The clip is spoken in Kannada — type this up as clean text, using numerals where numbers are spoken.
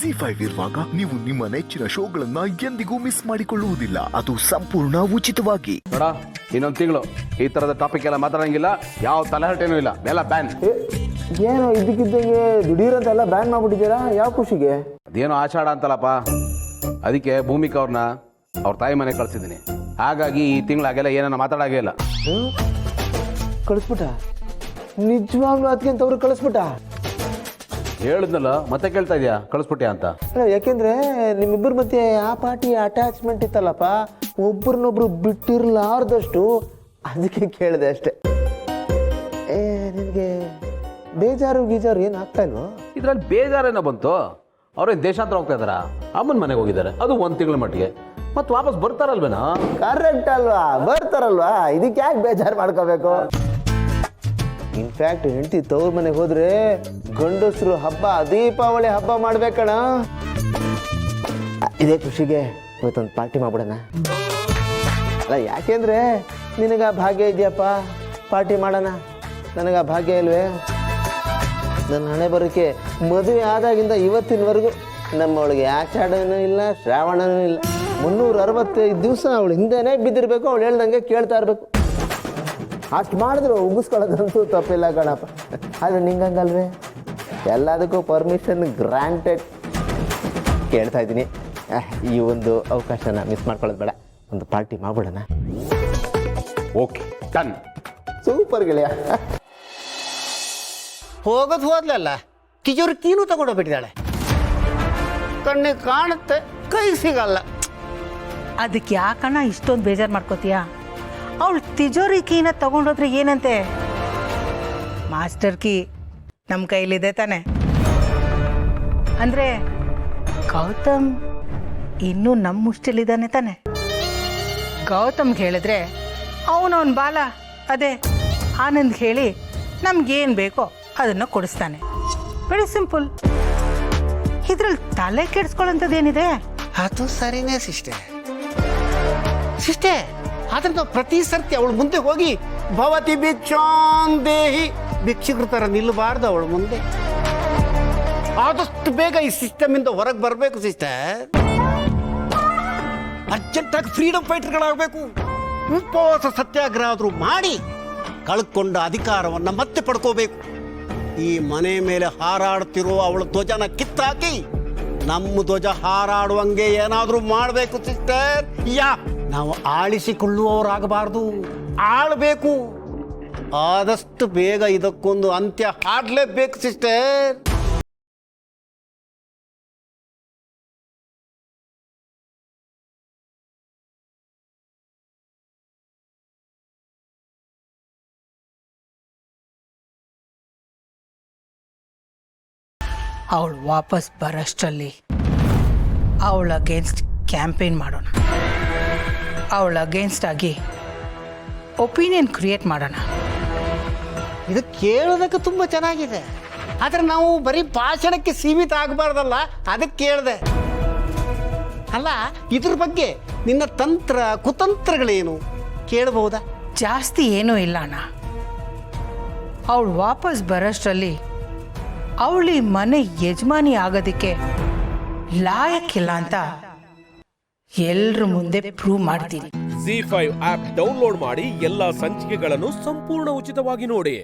ಜಿ5 ಇರುವಾಗ ನೀವು ನಿಮ್ಮ ನೆಚ್ಚಿನ ಶೋಗಳನ್ನ ಎಂದಿಗೂ ಮಿಸ್ ಮಾಡಿಕೊಳ್ಳುವುದಿಲ್ಲ. ಅದು ಸಂಪೂರ್ಣ ಉಚಿತವಾಗಿ. ನೋಡ, ಇನ್ನೊಂದು ತಿಂಗಳು ಈ ತರದ ಟಾಪಿಕ್ ಎಲ್ಲ ಮಾತಾಡಂಗಿಲ್ಲ. ಯಾವ ತಲೆಹರಟೇನೂ ಇಲ್ಲ, ಎಲ್ಲ ಬ್ಯಾನ್. ಏನೋ ಇದಕ್ಕಿದ್ದಂಗೆ ದಿಢೀರಂತೆಲ್ಲ ಬ್ಯಾನ್ ಮಾಡ್ಬಿಟ್ಟಿದ್ದೀರಾ? ಯಾವ ಖುಷಿಗೆ? ಅದೇನೋ ಆಷಾಢ ಅಂತಲ್ಲಪ್ಪ, ಅದಕ್ಕೆ ಭೂಮಿಕಾ ಅವ್ರನ್ನ ಅವ್ರ ತಾಯಿ ಮನೆ ಕಳ್ಸಿದ್ದೀನಿ. ಹಾಗಾಗಿ ಈ ತಿಂಗಳಾಗೆಲ್ಲ ಏನನ್ನ ಮಾತಾಡಾಗೇ ಇಲ್ಲ. ಕಳಿಸ್ಬಿಟ್ಟ? ನಿಜವಾಗ್ಲೂ ಅದಕ್ಕೆ ಅವ್ರು ಕಳಿಸ್ಬಿಟ್ಟ? ಹೇಳಿದ್ನಲ್ಲ, ಮತ್ತೆ ಕೇಳ್ತಾ ಇದೆಯಾ ಕಳಿಸ್ಬಿಟ್ಟೆ ಅಂತ? ಯಾಕೆಂದ್ರೆ ನಿಮ್ಮಿಬ್ಬರ ಮಧ್ಯೆ ಆ ಪಾರ್ಟಿ ಅಟ್ಯಾಚ್ಮೆಂಟ್ ಇತ್ತಲ್ಲಪ್ಪ, ಒಬ್ರನ್ನೊಬ್ರು ಬಿಟ್ಟಿರ್ಲಾರ್ದಷ್ಟು, ಅದಕ್ಕೆ ಕೇಳಿದೆ ಅಷ್ಟೇ. ನಿನಗೆ ಬೇಜಾರು ಗೀಜಾರು ಏನು ಆಗ್ತಾ ಇಲ್ವೋ? ಇದ್ರಲ್ಲಿ ಬೇಜಾರೇನೋ ಬಂತು. ಅವ್ರೇನು ದೇಶಾಂತರ ಹೋಗ್ತಾ ಇದಾರ? ಅಮ್ಮನ ಮನೆಗೆ ಹೋಗಿದ್ದಾರೆ, ಅದು ಒಂದು ತಿಂಗಳ ಮಟ್ಟಿಗೆ. ಮತ್ತೆ ವಾಪಸ್ ಬರ್ತಾರಲ್ವೇನಾ? ಕರೆಕ್ಟ್ ಅಲ್ವಾ, ಬರ್ತಾರಲ್ವಾ, ಇದಕ್ಕೆ ಯಾಕೆ ಬೇಜಾರು ಮಾಡ್ಕೋಬೇಕು? ಇನ್ಫ್ಯಾಕ್ಟ್ ಹೆಂಡತಿ ತವ್ರ ಮನೆಗೆ ಹೋದ್ರೆ ಗಂಡಸರು ಹಬ್ಬ, ದೀಪಾವಳಿ ಹಬ್ಬ ಮಾಡ್ಬೇಕಣ. ಇದೇ ಖುಷಿಗೆ ಇವತ್ತೊಂದು ಪಾರ್ಟಿ ಮಾಡ್ಬಿಡೋಣ. ಅಲ್ಲ, ಯಾಕೆಂದ್ರೆ ನಿನಗ ಭಾಗ್ಯ ಇದೆಯಪ್ಪ, ಪಾರ್ಟಿ ಮಾಡೋಣ. ನನಗ ಭಾಗ್ಯ ಇಲ್ವೇ? ನನ್ನ ಹಣೆ ಬರೋಕ್ಕೆ ಮದುವೆ ಆದಾಗಿಂದ ಇವತ್ತಿನವರೆಗೂ ನಮ್ಮವಳಿಗೆ ಆಷಾಢನೂ ಇಲ್ಲ, ಶ್ರಾವಣನೂ ಇಲ್ಲ. 365 ದಿವಸ ಅವಳು ಹಿಂದೆನೇ ಬಿದ್ದಿರಬೇಕು, ಅವಳು ಹೇಳ್ದಂಗೆ ಕೇಳ್ತಾ ಇರಬೇಕು. ಅಷ್ಟು ಮಾಡಿದ್ರು ಉಗಿಸ್ಕೊಳ್ಳೋದಂತೂ ತಪ್ಪಿಲ್ಲ ಕಣಪ್ಪ. ಆದರೆ ನಿಂಗಂಗಲ್ವೇ, ಎಲ್ಲದಕ್ಕೂ ಪರ್ಮಿಷನ್ ಗ್ರಾಂಟೆಡ್. ಕೇಳ್ತಾ ಇದ್ದೀನಿ, ಈ ಒಂದು ಅವಕಾಶನ ಮಿಸ್ ಮಾಡ್ಕೊಳ್ಳೋದು ಬೇಡ. ಒಂದು ಪಾರ್ಟಿ ಮಾಡ್ಬಿಡೋಣ. Okay, done. ಸೂಪರ್ ಗೆಳೆಯ. ಹೋಗೋದು ಹೋದ್ಲಲ್ಲ, ತಿಜೋರಿ ಕೀನು ತಗೊಂಡೋಗ್ಬಿಟ್ಟಿದ್ದಾಳೆ. ಕಣ್ಣಿಗೆ ಕಾಣುತ್ತೆ, ಕೈ ಸಿಗಲ್ಲ. ಅದಕ್ಕೆ ಯಾಕಣ್ಣ ಇಷ್ಟೊಂದು ಬೇಜಾರು ಮಾಡ್ಕೋತೀಯ? ಅವಳು ತಿಜೋರಿ ಕೀನ ತಗೊಂಡೋದ್ರೆ ಏನಂತೆ? ಮಾಸ್ಟರ್ ಕೀ ನಮ್ಮ ಕೈಲಿದೆ ತಾನೆ. ಅಂದರೆ ಗೌತಮ್ ಇನ್ನೂ ನಮ್ಮ ಮುಷ್ಟಿಲಿದ್ದಾನೆ ತಾನೆ. ಗೌತಮ್ಗೆ ಹೇಳಿದ್ರೆ ಅವನವನ ಬಾಲ, ಅದೇ ಆನಂದ್ ಹೇಳಿ ನಮ್ಗೇನು ಬೇಕೋ ಅದನ್ನು ಕೊಡಿಸ್ತಾನೆ. Very simple. ಇದ್ರಲ್ಲಿ ತಲೆ ಕೆಡಿಸ್ಕೊಳ್ಳೋಂಥದ್ದೇನಿದೆ? ಅದು ಸರಿನೇ ಸಿಸ್ಟೆ. ಆದ್ರೆ ನಾವು ಪ್ರತಿ ಸರ್ತಿ ಅವಳು ಮುಂದೆ ಹೋಗಿ ಭವತಿ ಭಿಕ್ಷಾಂದೇಹಿ ಭಿಕ್ಷುಕರ ಥರ ನಿಲ್ಲಬಾರ್ದು ಅವಳ ಮುಂದೆ. ಆದಷ್ಟು ಬೇಗ ಈ ಸಿಸ್ಟಮ್ ಇಂದ ಹೊರಗೆ ಬರಬೇಕು ಸಿಸ್ಟರ್. ಅರ್ಜೆಂಟಾಗಿ ಫ್ರೀಡಮ್ ಫೈಟರ್ಗಳಾಗಬೇಕು. ಉಪವಾಸ ಸತ್ಯಾಗ್ರಹ ಆದರೂ ಮಾಡಿ ಕಳ್ಕೊಂಡ ಅಧಿಕಾರವನ್ನ ಮತ್ತೆ ಪಡ್ಕೋಬೇಕು. ಈ ಮನೆ ಮೇಲೆ ಹಾರಾಡ್ತಿರೋ ಅವಳ ಧ್ವಜನ ಕಿತ್ತಾಕಿ ನಮ್ಮ ಧ್ವಜ ಹಾರಾಡುವಂಗೆ ಏನಾದರೂ ಮಾಡಬೇಕು ಸಿಸ್ಟರ್. ನಾವು ಆಳಿಸಿಕೊಳ್ಳುವವರಾಗಬಾರ್ದು, ಆಳ್ಬೇಕು. ಆದಷ್ಟು ಬೇಗ ಇದಕ್ಕೊಂದು ಅಂತ್ಯ ಹಾಡಲೇಬೇಕು ಸಿಸ್ಟರ್. ಅವಳು ವಾಪಸ್ ಬರೋಷ್ಟರಲ್ಲಿ ಅವಳ ಅಗೇನ್ಸ್ಟ್ ಕ್ಯಾಂಪೇನ್ ಮಾಡೋಣ. ಅವಳ ಅಗೇನ್ಸ್ಟ್ ಆಗಿ ಒಪಿನಿಯನ್ ಕ್ರಿಯೇಟ್ ಮಾಡೋಣ. ಇದು ಕೇಳೋದಕ್ಕೆ ತುಂಬ ಚೆನ್ನಾಗಿದೆ, ಆದರೆ ನಾವು ಬರೀ ಭಾಷಣಕ್ಕೆ ಸೀಮಿತ ಆಗಬಾರ್ದಲ್ಲ, ಅದಕ್ಕೆ ಕೇಳಿದೆ. ಅಲ್ಲ, ಇದ್ರ ಬಗ್ಗೆ ನಿನ್ನ ತಂತ್ರ ಕುತಂತ್ರಗಳೇನು ಕೇಳಬಹುದಾ? ಜಾಸ್ತಿ ಏನೂ ಇಲ್ಲ ಅಣ್ಣ. ಅವಳು ವಾಪಸ್ ಬರೋಷ್ಟರಲ್ಲಿ ಅವಳಿ ಮನೆ ಯಜಮಾನಿ ಆಗೋದಕ್ಕೆ ಲಾಯಕ್ಕಿಲ್ಲ ಅಂತ ಎಲ್ರ ಮುಂದೆ ಪ್ರೂವ್ ಮಾಡ್ತೀನಿ. ಜಿ5 ಆಪ್ ಡೌನ್ಲೋಡ್ ಮಾಡಿ ಎಲ್ಲಾ ಸಂಚಿಕೆಗಳನ್ನು ಸಂಪೂರ್ಣ ಉಚಿತವಾಗಿ ನೋಡಿ.